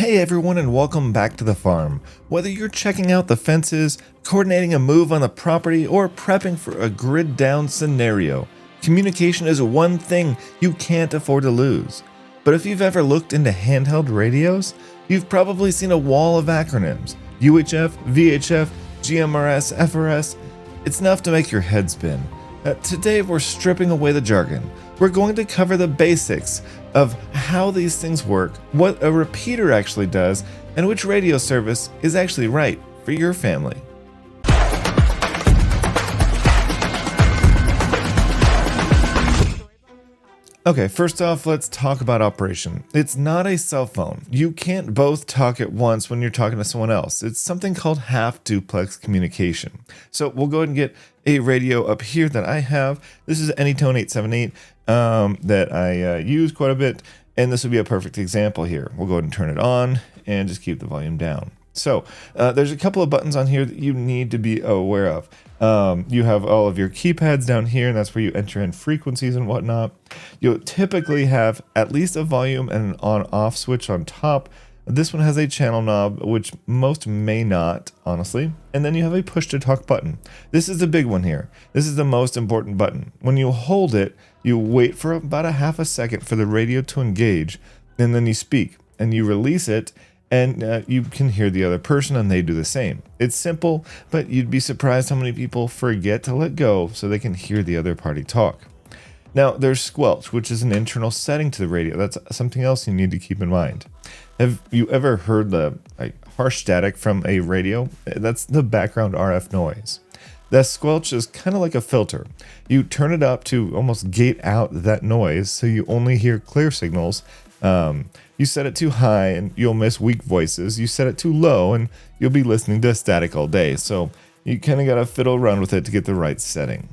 Hey everyone, and welcome back to the farm. Whether you're checking out the fences, coordinating a move on the property, or prepping for a grid down scenario, communication is one thing you can't afford to lose. But if you've ever looked into handheld radios, you've probably seen a wall of acronyms: UHF, VHF, GMRS, FRS. It's enough to make your head spin. Today we're stripping away the jargon. We're going to cover the basics of how these things work, what a repeater actually does, and which radio service is actually right for your family. Okay, first off, let's talk about operation. It's not a cell phone. You can't both talk at once when you're talking to someone else. It's something called half duplex communication. So we'll go ahead and get a radio up here that I have. This is Anytone 878 that I use quite a bit, and this would be a perfect example here. We'll go ahead and turn it on and just keep the volume down. So there's a couple of buttons on here that you need to be aware of. You have all of your keypads down here, and that's where you enter in frequencies and whatnot. You'll typically have at least a volume and an on-off switch on top. This one has a channel knob, which most may not, honestly. And then you have a push-to-talk button. This is the big one here. This is the most important button. When you hold it, you wait for about a half a second for the radio to engage, and then you speak, and you release it, and you can hear the other person and they do the same. It's simple, but you'd be surprised how many people forget to let go so they can hear the other party talk. Now, there's squelch, which is an internal setting to the radio. That's something else you need to keep in mind. Have you ever heard the harsh static from a radio? That's the background RF noise. That squelch is kind of like a filter. You turn it up to almost gate out that noise so you only hear clear signals. You set it too high and you'll miss weak voices. You set it too low and you'll be listening to static all day. So you kind of got to fiddle around with it to get the right setting.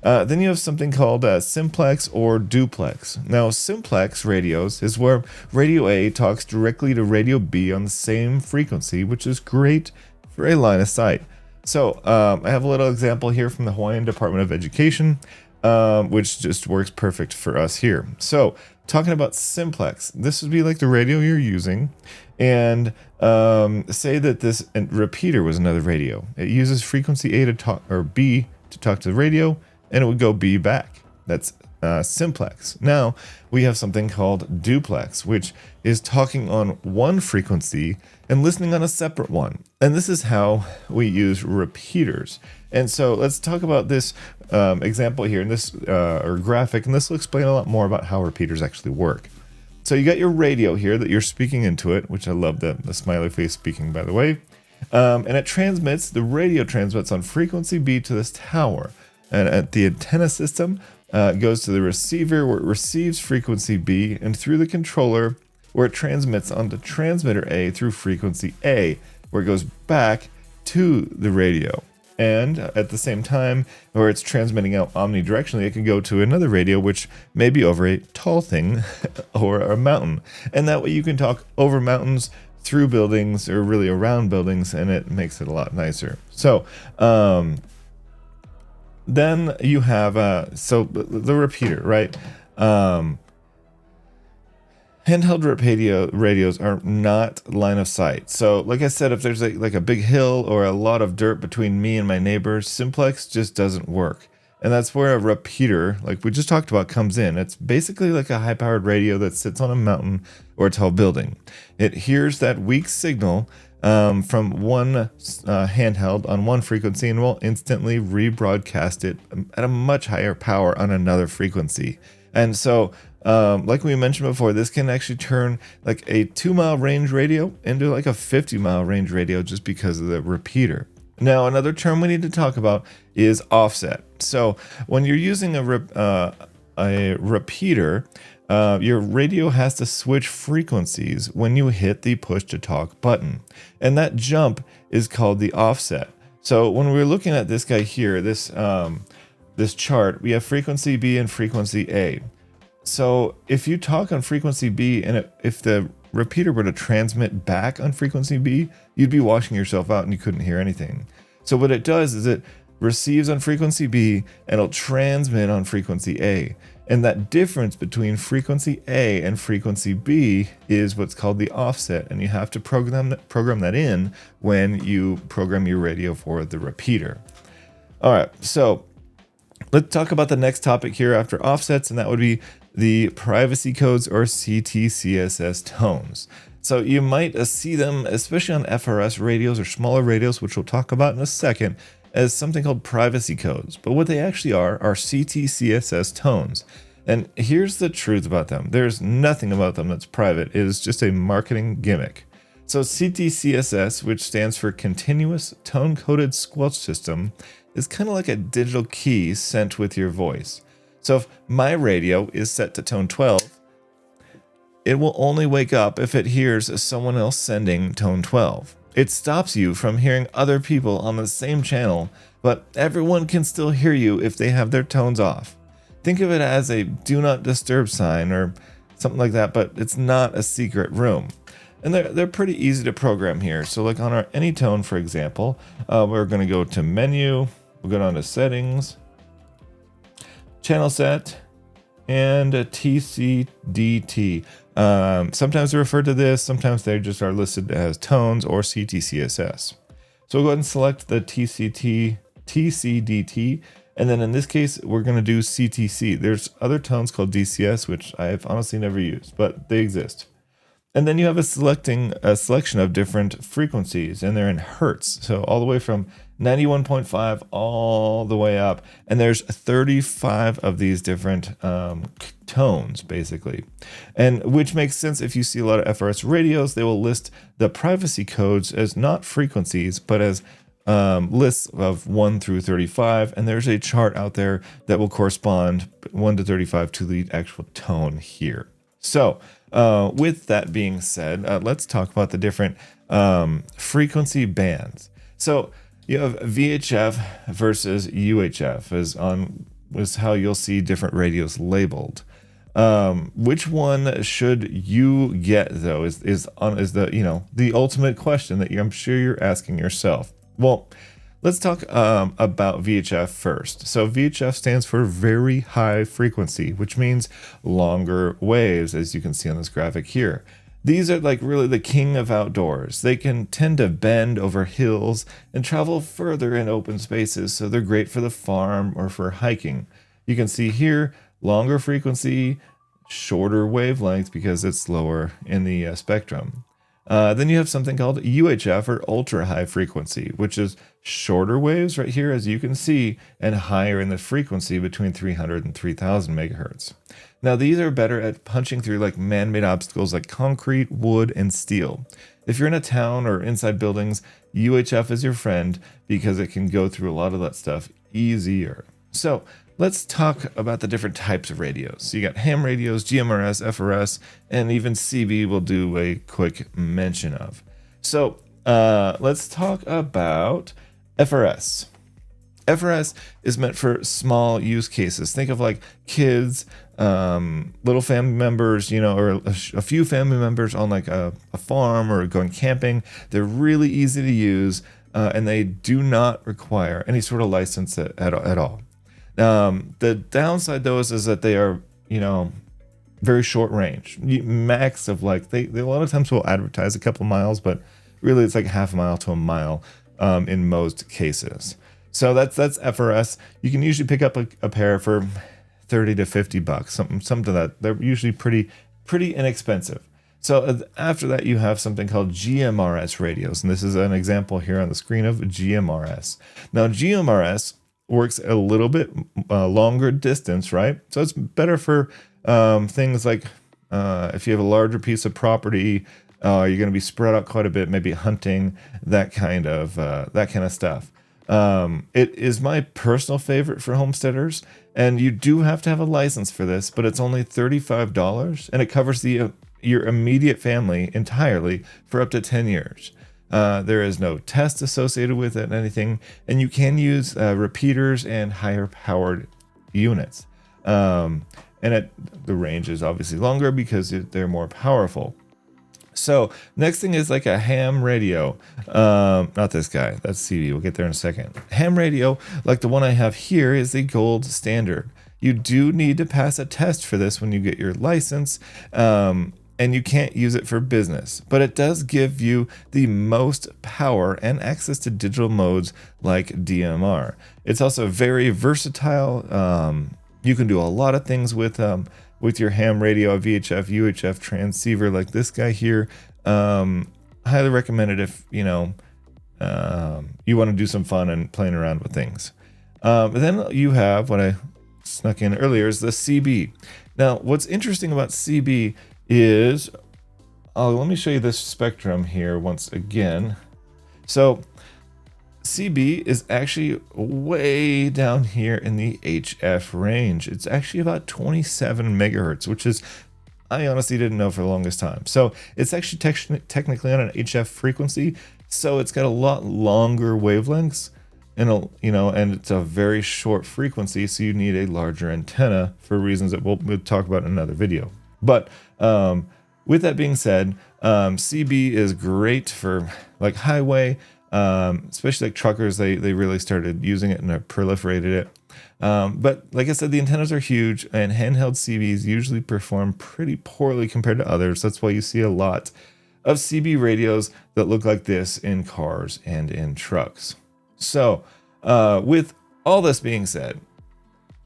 Then you have something called simplex or duplex. Now, simplex radios is where radio A talks directly to radio B on the same frequency, which is great for a line of sight. So I have a little example here from the Hawaiian Department of Education, which just works perfect for us here. So talking about simplex, this would be like the radio you're using, and say that this repeater was another radio. It uses frequency A to talk, or B to talk to the radio, and it would go B back. That's simplex. Now we have something called duplex, which is talking on one frequency and listening on a separate one. And this is how we use repeaters. And so let's talk about this example here, and this or graphic, and this will explain a lot more about how repeaters actually work. So you got your radio here that you're speaking into it, which I love the smiley face speaking, by the way. And it transmits, the radio transmits on frequency B to this tower. And at the antenna system, it goes to the receiver where it receives frequency B, and through the controller where it transmits onto transmitter A through frequency A, where it goes back to the radio. And at the same time, where it's transmitting out omnidirectionally, it can go to another radio, which may be over a tall thing or a mountain. And that way you can talk over mountains, through buildings, or really around buildings, and it makes it a lot nicer. So, then you have, so the repeater, right? Handheld radios are not line of sight. So like I said, if there's like a big hill or a lot of dirt between me and my neighbors, simplex just doesn't work. And that's where a repeater, like we just talked about, comes in. It's basically like a high-powered radio that sits on a mountain or a tall building. It hears that weak signal from one handheld on one frequency and will instantly rebroadcast it at a much higher power on another frequency. And so, like we mentioned before, this can actually turn like a 2-mile range radio into like a 50-mile range radio just because of the repeater. Now, another term we need to talk about is offset. So when you're using a repeater, your radio has to switch frequencies when you hit the push to talk button. And that jump is called the offset. So when we're looking at this guy here, this chart, we have frequency B and frequency A. So if you talk on frequency B and if the repeater were to transmit back on frequency B, you'd be washing yourself out and you couldn't hear anything. So what it does is it receives on frequency B, and it'll transmit on frequency A. And that difference between frequency A and frequency B is what's called the offset, and you have to program that in when you program your radio for the repeater. All right, so let's talk about the next topic here after offsets, and that would be the privacy codes or CTCSS tones. So you might see them, especially on FRS radios or smaller radios, which we'll talk about in a second, as something called privacy codes. But what they actually are CTCSS tones. And here's the truth about them. There's nothing about them that's private. It is just a marketing gimmick. So CTCSS, which stands for Continuous Tone-Coded Squelch System, is kind of like a digital key sent with your voice. So if my radio is set to tone 12, it will only wake up if it hears someone else sending tone 12. It stops you from hearing other people on the same channel, but everyone can still hear you if they have their tones off. Think of it as a do not disturb sign or something like that, but it's not a secret room. And they're pretty easy to program here. So like on our Anytone, for example, we're going to go to menu, we'll go down to settings, channel set, and a TCDT. Sometimes they refer to this, sometimes they just are listed as tones or CTCSS. So we'll go ahead and select the TCDT, and then in this case, we're going to do CTC. There's other tones called DCS, which I've honestly never used, but they exist. And then you have a selection of different frequencies, and they're in hertz. So all the way from 91.5 all the way up. And there's 35 of these different tones, basically. And which makes sense if you see a lot of FRS radios, they will list the privacy codes as not frequencies, but as lists of 1 through 35. And there's a chart out there that will correspond 1 to 35 to the actual tone here. So with that being said, let's talk about the different frequency bands. So you have VHF versus UHF is how you'll see different radios labeled. Which one should you get though is the the ultimate question that I'm sure you're asking yourself. Well, let's talk about VHF first. So VHF stands for very high frequency, which means longer waves, as you can see on this graphic here. These are like really the king of outdoors. They can tend to bend over hills and travel further in open spaces, so they're great for the farm or for hiking. You can see here, longer frequency, shorter wavelength because it's lower in the spectrum. Then you have something called UHF or ultra high frequency, which is shorter waves right here, as you can see, and higher in the frequency between 300 and 3000 megahertz. Now these are better at punching through like man-made obstacles like concrete, wood, and steel. If you're in a town or inside buildings, UHF is your friend because it can go through a lot of that stuff easier. So let's talk about the different types of radios. So you got ham radios, GMRS, FRS, and even CB we'll do a quick mention of. So let's talk about FRS. FRS is meant for small use cases. Think of like kids, little family members, or a few family members on like a farm or going camping. They're really easy to use, and they do not require any sort of license at all. The downside though is that they are, very short range, max of like, they a lot of times will advertise a couple miles, but really it's like half a mile to a mile, in most cases. So that's FRS. You can usually pick up a pair for $30 to $50, something to that. They're usually pretty inexpensive. So after that, you have something called GMRS radios, and this is an example here on the screen of GMRS. Now GMRS works a little bit longer distance, right? So it's better for things like if you have a larger piece of property, you're going to be spread out quite a bit, maybe hunting, that kind of stuff. It is my personal favorite for homesteaders, and you do have to have a license for this, but it's only $35, and it covers your immediate family entirely for up to 10 years. There is no test associated with it, anything, and you can use repeaters and higher powered units. And the range is obviously longer because they're more powerful. So next thing is like a ham radio. Not this guy, that's CB. We'll get there in a second. Ham radio, like the one I have here, is the gold standard. You do need to pass a test for this when you get your license, and you can't use it for business, but it does give you the most power and access to digital modes like DMR. It's also very versatile. You can do a lot of things with your ham radio, VHF, UHF transceiver like this guy here. Highly recommend it if you want to do some fun and playing around with things. Then you have what I snuck in earlier is the CB. Now, what's interesting about CB is, let me show you this spectrum here once again. So CB is actually way down here in the HF range. It's actually about 27 megahertz, which is, I honestly didn't know for the longest time. So it's actually technically on an HF frequency, so it's got a lot longer wavelengths, and it's a very short frequency, so you need a larger antenna for reasons that we'll talk about in another video. But with that being said, CB is great for like highway, especially like truckers. They really started using it and proliferated it. But like I said, the antennas are huge, and handheld CBs usually perform pretty poorly compared to others. That's why you see a lot of CB radios that look like this in cars and in trucks. So with all this being said,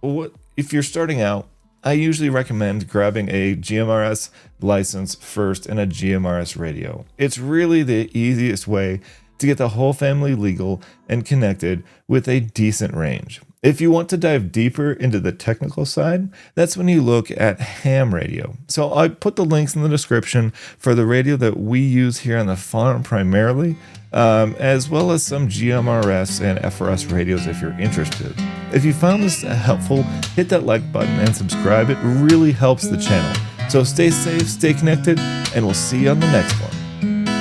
if you're starting out, I usually recommend grabbing a GMRS license first and a GMRS radio. It's really the easiest way to get the whole family legal and connected with a decent range. If you want to dive deeper into the technical side, that's when you look at ham radio. So I put the links in the description for the radio that we use here on the farm primarily, as well as some GMRS and FRS radios if you're interested. If you found this helpful, hit that like button and subscribe. It really helps the channel. So stay safe, stay connected, and we'll see you on the next one.